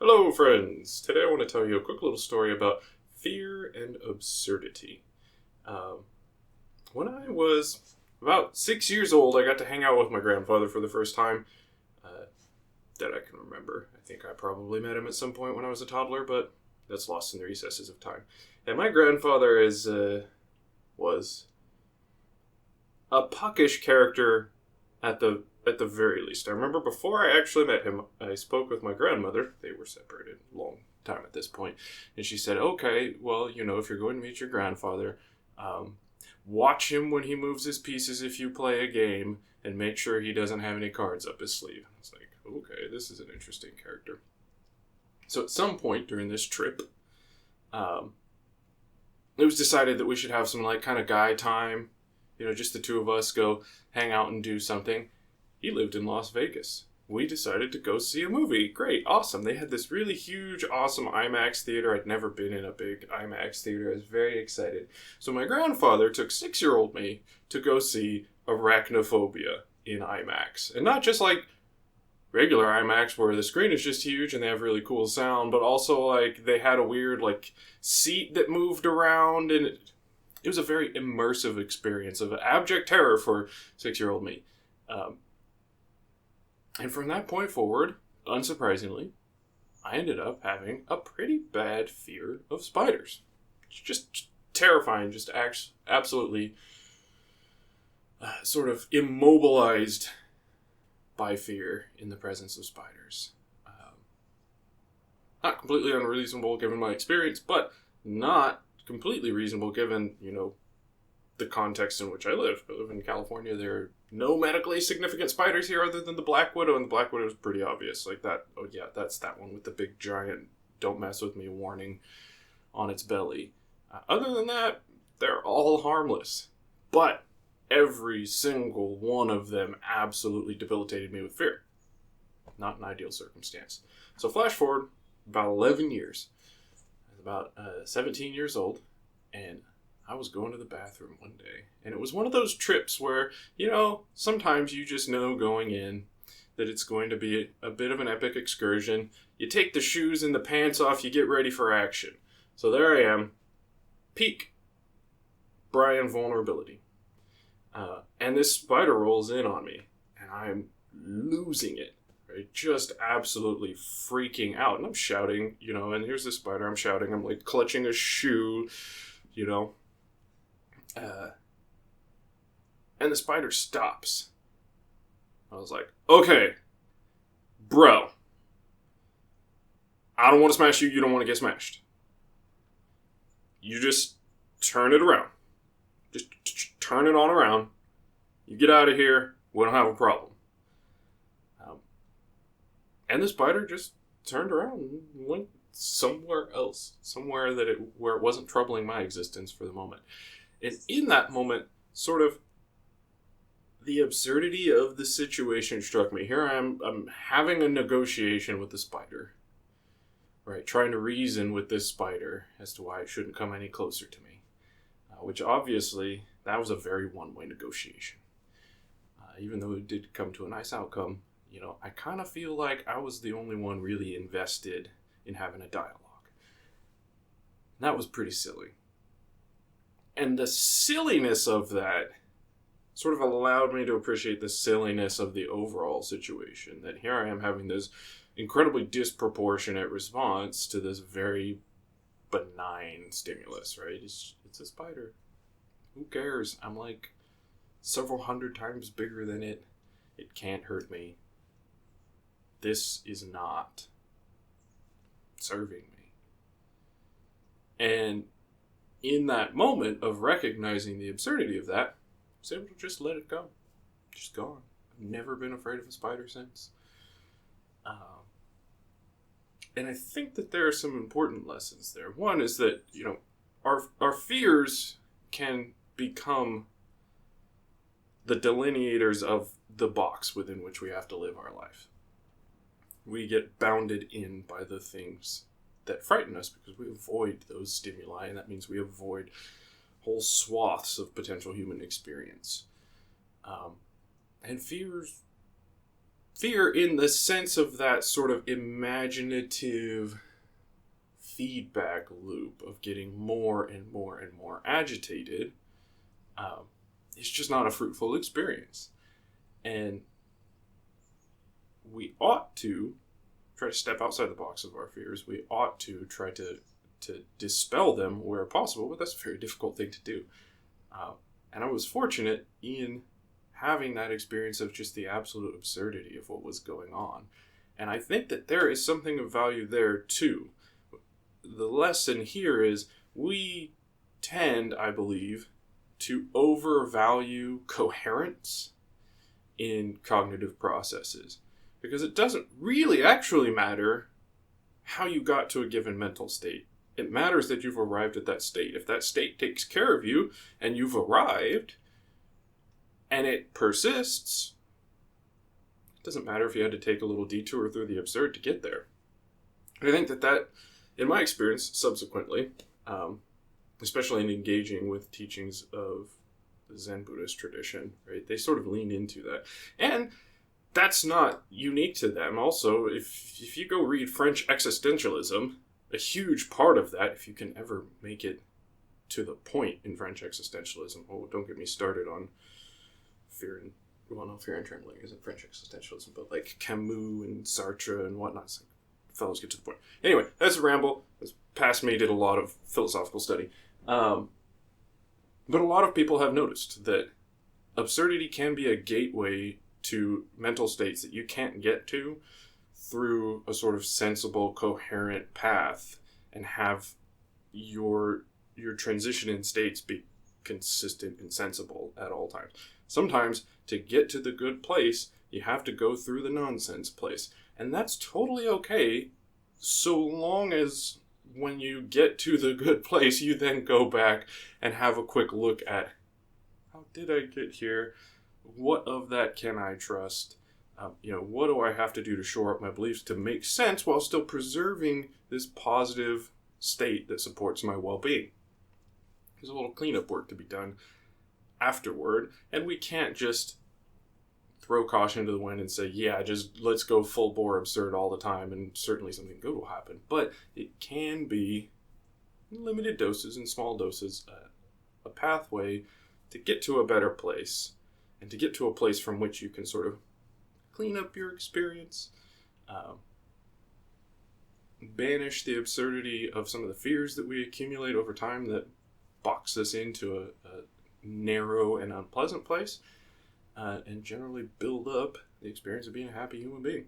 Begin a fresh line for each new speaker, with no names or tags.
Hello, friends! Today I want to tell you a quick little story about fear and absurdity. Um, when I was about 6 years old, I got to hang out with my grandfather for the first time uh, that I can remember. I think I probably met him at some point when I was a toddler, but that's lost in the recesses of time. And my grandfather was a puckish character at the very least. I remember before I actually met him, I spoke with my grandmother. They were separated a long time at this point, and she said, "Okay, well, if you're going to meet your grandfather, watch him when he moves his pieces if you play a game, and make sure he doesn't have any cards up his sleeve." I was like, "Okay, this is an interesting character." So at some point during this trip, um, it was decided that we should have some kind of guy time. Just the two of us go hang out and do something. He lived in Las Vegas. We decided to go see a movie. Great, awesome. They had this really huge, awesome IMAX theater. I'd never been in a big IMAX theater. I was very excited. So my grandfather took 6-year-old me to go see Arachnophobia in IMAX. And not just regular IMAX where the screen is just huge and they have really cool sound, but also they had a weird seat that moved around, and it was a very immersive experience of abject terror for 6-year-old me. And from that point forward, unsurprisingly, I ended up having a pretty bad fear of spiders. It's just terrifying, just absolutely sort of immobilized by fear in the presence of spiders. Not completely unreasonable given my experience, but not completely reasonable given, the context in which I live. I live in California. There are no medically significant spiders here other than the black widow, and the black widow is pretty obvious. Oh yeah, that's that one with the big giant "don't mess with me" warning on its belly. Other than that, they're all harmless. But every single one of them absolutely debilitated me with fear. Not an ideal circumstance. So flash forward about 11 years. I was about 17 years old, and I was going to the bathroom one day, and it was one of those trips where, sometimes you just know going in that it's going to be a bit of an epic excursion. You take the shoes and the pants off, you get ready for action. So there I am, peak Brian vulnerability. And this spider rolls in on me, and I'm losing it. Right? Just absolutely freaking out. And I'm shouting, and here's the spider. I'm shouting. I'm clutching a shoe, and the spider stops. I was like, "Okay, bro, I don't want to smash you. You don't want to get smashed. You just turn it around. Just turn it on around. You get out of here. We don't have a problem." And the spider just turned around and went somewhere else. Somewhere where it wasn't troubling my existence for the moment. And in that moment, sort of, the absurdity of the situation struck me. Here I'm having a negotiation with the spider. Right, trying to reason with this spider as to why it shouldn't come any closer to me. Which obviously, that was a very one-way negotiation. Even though it did come to a nice outcome, I kind of feel like I was the only one really invested in having a dialogue. And that was pretty silly. And the silliness of that sort of allowed me to appreciate the silliness of the overall situation. That here I am having this incredibly disproportionate response to this very benign stimulus, right? It's a spider. Who cares? I'm several hundred times bigger than it. It can't hurt me. This is not serving me. And in that moment of recognizing the absurdity of that, I was able to just let it go. Just gone. I've never been afraid of a spider since. And I think that there are some important lessons there. One is that, our fears can become the delineators of the box within which we have to live our life. We get bounded in by the things that frighten us because we avoid those stimuli, and that means we avoid whole swaths of potential human experience. And fears fear in the sense of that sort of imaginative feedback loop of getting more and more and more agitated, it's just not a fruitful experience. And we ought to try to step outside the box of our fears. We ought to try to dispel them where possible, but that's a very difficult thing to do. And I was fortunate in having that experience of just the absolute absurdity of what was going on. And I think that there is something of value there too. The lesson here is we tend, I believe, to overvalue coherence in cognitive processes, because it doesn't really actually matter how you got to a given mental state. It matters that you've arrived at that state. If that state takes care of you and you've arrived and it persists, it doesn't matter if you had to take a little detour through the absurd to get there. And I think that, in my experience subsequently, especially in engaging with teachings of the Zen Buddhist tradition, right? They sort of lean into that. And that's not unique to them. Also, if you go read French existentialism, a huge part of that, if you can ever make it to the point in French existentialism, don't get me started on fear and trembling isn't French existentialism, but like Camus and Sartre and whatnot. So fellows, get to the point. Anyway, that's a ramble. That's past me, did a lot of philosophical study. But a lot of people have noticed that absurdity can be a gateway to mental states that you can't get to through a sort of sensible, coherent path, and have your transition in states be consistent and sensible at all times. Sometimes, to get to the good place, you have to go through the nonsense place. And that's totally okay, so long as when you get to the good place, you then go back and have a quick look at, how did I get here? What of that can I trust? What do I have to do to shore up my beliefs to make sense while still preserving this positive state that supports my well-being? There's a little cleanup work to be done afterward, and we can't just throw caution to the wind and say, yeah, just let's go full bore absurd all the time and certainly something good will happen. But it can be, in limited doses and small doses, a pathway to get to a better place, and to get to a place from which you can sort of clean up your experience, banish the absurdity of some of the fears that we accumulate over time that box us into a narrow and unpleasant place, and generally build up the experience of being a happy human being.